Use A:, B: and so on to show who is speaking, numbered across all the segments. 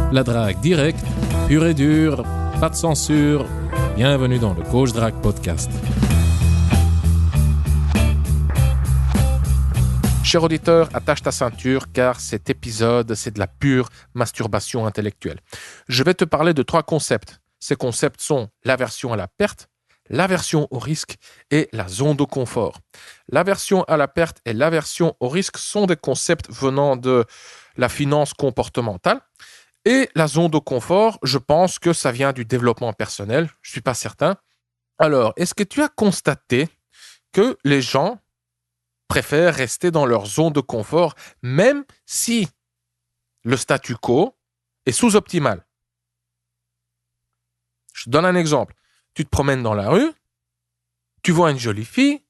A: La drague directe, pure et dure, pas de censure. Bienvenue dans le Coach Drague Podcast.
B: Cher auditeur, attache ta ceinture car cet épisode, c'est de la pure masturbation intellectuelle. Je vais te parler de 3 concepts. Ces concepts sont l'aversion à la perte, l'aversion au risque et la zone de confort. L'aversion à la perte et l'aversion au risque sont des concepts venant de la finance comportementale. Et la zone de confort, je pense que ça vient du développement personnel. Je ne suis pas certain. Alors, est-ce que tu as constaté que les gens préfèrent rester dans leur zone de confort, même si le statu quo est sous-optimal? Je te donne un exemple. Tu te promènes dans la rue, tu vois une jolie fille,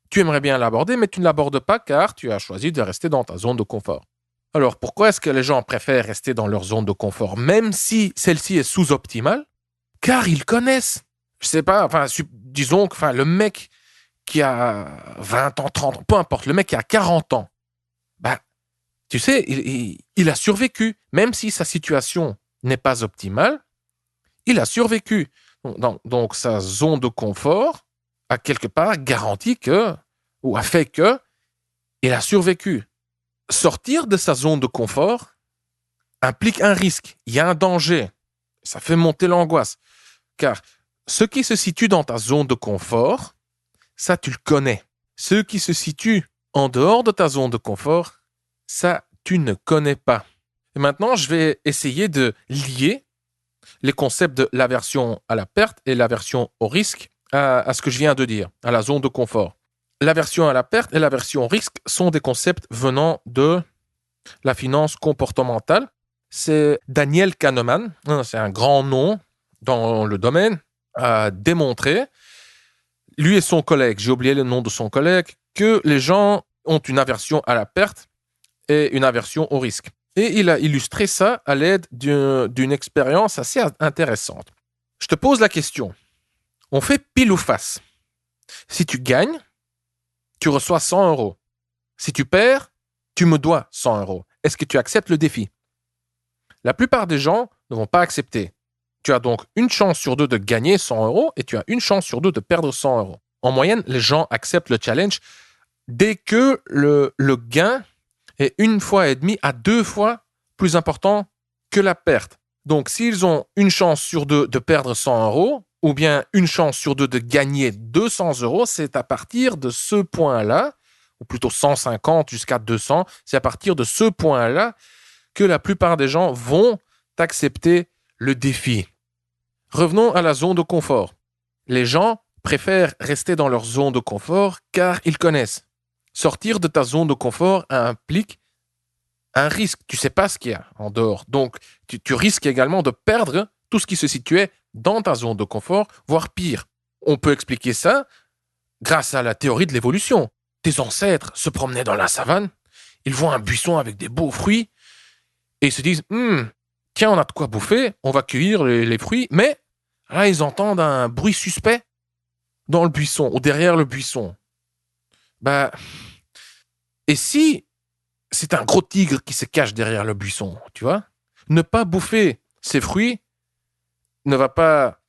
B: tu aimerais bien l'aborder, mais tu ne l'abordes pas car tu as choisi de rester dans ta zone de confort. Alors, pourquoi est-ce que les gens préfèrent rester dans leur zone de confort, même si celle-ci est sous-optimale? Car ils connaissent. Je sais pas, disons que le mec qui a 20 ans, 30 ans, peu importe, le mec qui a 40 ans, tu sais, il a survécu. Même si sa situation n'est pas optimale, il a survécu. Donc sa zone de confort a quelque part garanti ou a fait que il a survécu. Sortir de sa zone de confort implique un risque. Il y a un danger. Ça fait monter l'angoisse. Car ce qui se situe dans ta zone de confort, ça, tu le connais. Ce qui se situe en dehors de ta zone de confort, ça, tu ne connais pas. Et maintenant, je vais essayer de lier les concepts de l'aversion à la perte et l'aversion au risque à ce que je viens de dire, à la zone de confort. L'aversion à la perte et l'aversion au risque sont des concepts venant de la finance comportementale. C'est Daniel Kahneman, c'est un grand nom dans le domaine, a démontré, lui et son collègue, j'ai oublié le nom de son collègue, que les gens ont une aversion à la perte et une aversion au risque. Et il a illustré ça à l'aide d'une expérience assez intéressante. Je te pose la question. On fait pile ou face. Si tu gagnes, tu reçois 100 €. Si tu perds, tu me dois 100 €. Est-ce que tu acceptes le défi? La plupart des gens ne vont pas accepter. Tu as donc une chance sur 2 de gagner 100 € et tu as une chance sur 2 de perdre 100 €. En moyenne, les gens acceptent le challenge dès que le gain est 1,5 fois à 2 fois plus important que la perte. Donc, s'ils ont une chance sur 2 de perdre 100 € ou bien une chance sur 2 de gagner 200 €, c'est à partir de ce point-là, ou plutôt 150 jusqu'à 200, c'est à partir de ce point-là que la plupart des gens vont accepter le défi. Revenons à la zone de confort. Les gens préfèrent rester dans leur zone de confort car ils connaissent. Sortir de ta zone de confort implique un risque. Tu ne sais pas ce qu'il y a en dehors. Donc, tu risques également de perdre tout ce qui se situait dans ta zone de confort, voire pire. On peut expliquer ça grâce à la théorie de l'évolution. Tes ancêtres se promenaient dans la savane, ils voient un buisson avec des beaux fruits et ils se disent « Tiens, on a de quoi bouffer, on va cueillir les fruits. » Mais là, ils entendent un bruit suspect dans le buisson ou derrière le buisson. Et si c'est un gros tigre qui se cache derrière le buisson, tu vois? Ne pas bouffer ces fruits ne va pas...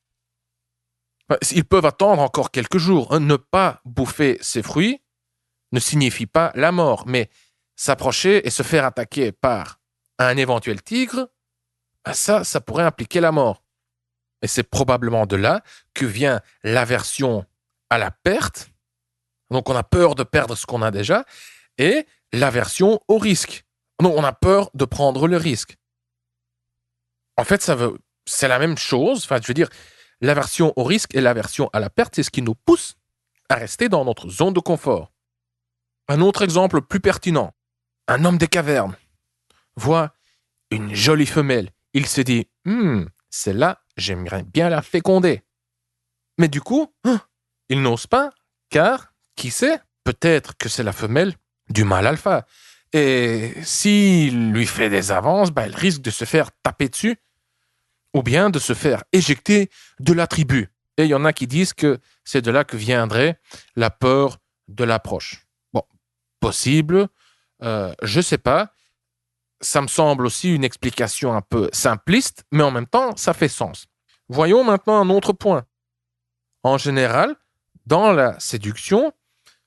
B: Ils peuvent attendre encore quelques jours. Ne pas bouffer ces fruits ne signifie pas la mort, mais s'approcher et se faire attaquer par un éventuel tigre, ça pourrait impliquer la mort. Et c'est probablement de là que vient l'aversion à la perte. Donc, on a peur de perdre ce qu'on a déjà. Et l'aversion au risque. Donc, on a peur de prendre le risque. En fait, c'est la même chose. L'aversion au risque et l'aversion à la perte, c'est ce qui nous pousse à rester dans notre zone de confort. Un autre exemple plus pertinent. Un homme des cavernes voit une jolie femelle. Il se dit « celle-là, j'aimerais bien la féconder. » Mais du coup, il n'ose pas, car, qui sait, peut-être que c'est la femelle du mâle alpha. Et s'il lui fait des avances, elle risque de se faire taper dessus ou bien de se faire éjecter de la tribu. Et il y en a qui disent que c'est de là que viendrait la peur de l'approche. Bon, possible, je ne sais pas. ça me semble aussi une explication un peu simpliste, mais en même temps, ça fait sens. Voyons maintenant un autre point. En général, dans la séduction,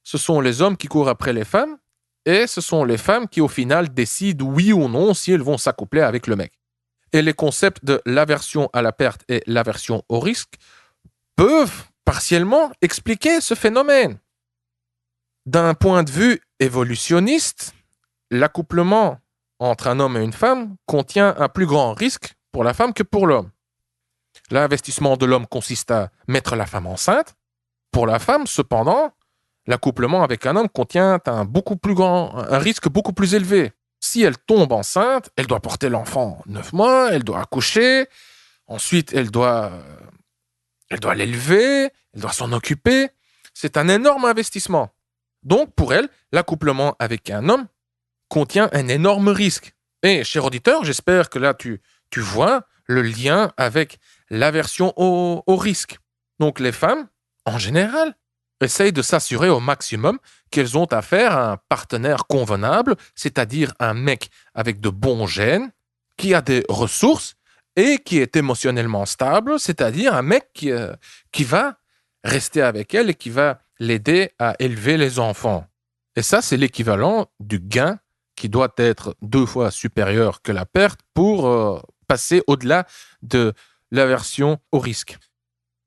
B: ce sont les hommes qui courent après les femmes et ce sont les femmes qui, au final, décident oui ou non si elles vont s'accoupler avec le mec. Et les concepts de l'aversion à la perte et l'aversion au risque peuvent partiellement expliquer ce phénomène. D'un point de vue évolutionniste, l'accouplement entre un homme et une femme contient un plus grand risque pour la femme que pour l'homme. L'investissement de l'homme consiste à mettre la femme enceinte. Pour la femme, cependant, l'accouplement avec un homme contient un risque beaucoup plus élevé. Si elle tombe enceinte, elle doit porter l'enfant 9 mois, elle doit accoucher, ensuite elle doit l'élever, elle doit s'en occuper. C'est un énorme investissement. Donc pour elle, l'accouplement avec un homme contient un énorme risque. Et cher auditeur, j'espère que là tu vois le lien avec l'aversion au risque. Donc les femmes, en général, essayent de s'assurer au maximum qu'elles ont affaire à un partenaire convenable, c'est-à-dire un mec avec de bons gènes, qui a des ressources et qui est émotionnellement stable, c'est-à-dire un mec qui va rester avec elle et qui va l'aider à élever les enfants. Et ça, c'est l'équivalent du gain qui doit être 2 fois supérieur que la perte pour passer au-delà de l'aversion au risque.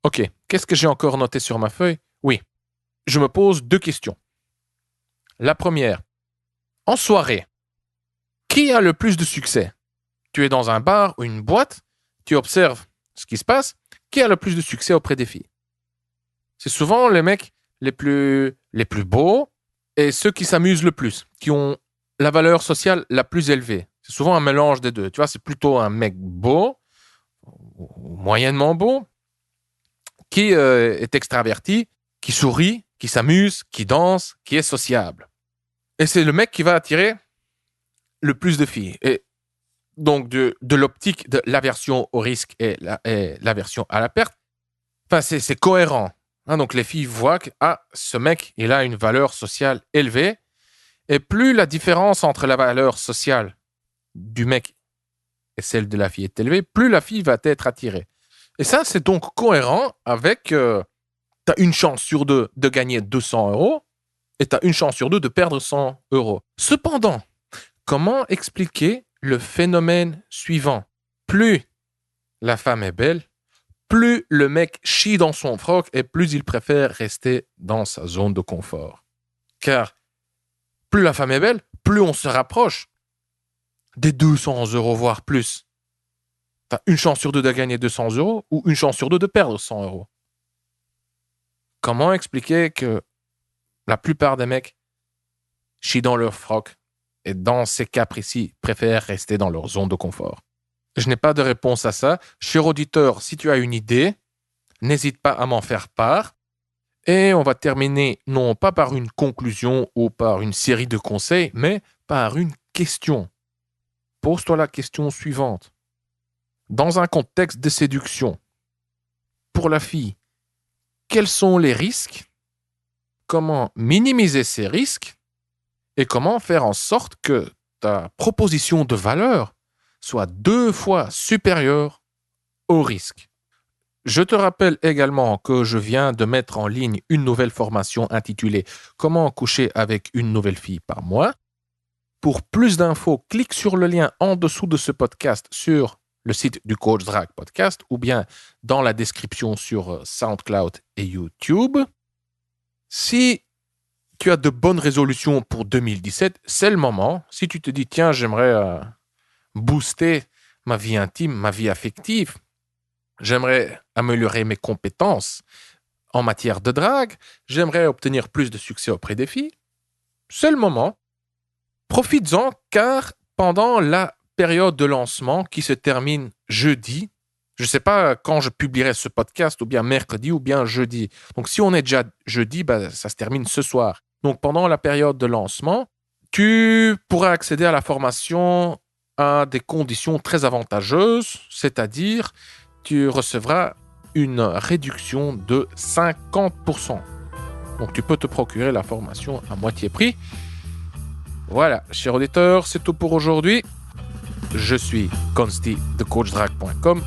B: Ok, qu'est-ce que j'ai encore noté sur ma feuille? Oui, je me pose 2 questions. La première, en soirée, qui a le plus de succès? Tu es dans un bar ou une boîte, tu observes ce qui se passe, qui a le plus de succès auprès des filles? C'est souvent les mecs les plus beaux et ceux qui s'amusent le plus, qui ont la valeur sociale la plus élevée. C'est souvent un mélange des deux. Tu vois, c'est plutôt un mec beau, ou moyennement beau, qui est extraverti, qui sourit, qui s'amuse, qui danse, qui est sociable. Et c'est le mec qui va attirer le plus de filles. Et donc, de l'optique de l'aversion au risque et l'aversion à la perte, c'est cohérent. Donc, les filles voient que ce mec, il a une valeur sociale élevée. Et plus la différence entre la valeur sociale du mec et celle de la fille est élevée, plus la fille va être attirée. Et ça, c'est donc cohérent avec... tu as une chance sur 2 de gagner 200 € et tu as une chance sur 2 de perdre 100 €. Cependant, comment expliquer le phénomène suivant? Plus la femme est belle, plus le mec chie dans son froc et plus il préfère rester dans sa zone de confort. Car plus la femme est belle, plus on se rapproche des 200 €, voire plus. Tu as une chance sur 2 de gagner 200 € ou une chance sur 2 de perdre 100 €. Comment expliquer que la plupart des mecs chient dans leur froc et dans ces cas précis préfèrent rester dans leur zone de confort? Je n'ai pas de réponse à ça. Cher auditeur, si tu as une idée, n'hésite pas à m'en faire part. Et on va terminer non pas par une conclusion ou par une série de conseils, mais par une question. Pose-toi la question suivante. Dans un contexte de séduction, pour la fille, quels sont les risques? Comment minimiser ces risques? Et comment faire en sorte que ta proposition de valeur soit 2 fois supérieure au risque? Je te rappelle également que je viens de mettre en ligne une nouvelle formation intitulée « Comment coucher avec une nouvelle fille par mois ». Pour plus d'infos, clique sur le lien en dessous de ce podcast sur le site du Coach Drag Podcast ou bien dans la description sur SoundCloud et YouTube. Si tu as de bonnes résolutions pour 2017, c'est le moment. Si tu te dis « Tiens, j'aimerais booster ma vie intime, ma vie affective », j'aimerais améliorer mes compétences en matière de drague, j'aimerais obtenir plus de succès auprès des filles, c'est le moment. Profites-en car pendant la période de lancement qui se termine jeudi, je ne sais pas quand je publierai ce podcast, ou bien mercredi ou bien jeudi. Donc si on est déjà jeudi, ça se termine ce soir. Donc pendant la période de lancement, tu pourras accéder à la formation à des conditions très avantageuses, c'est-à-dire tu recevras une réduction de 50%. Donc tu peux te procurer la formation à moitié prix. Voilà, chers auditeurs, c'est tout pour aujourd'hui. Je suis Consti de CoachDrag.com.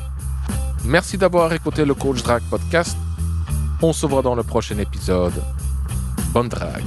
B: Merci d'avoir écouté le Coach Drag Podcast. On se voit dans le prochain épisode. Bonne drague.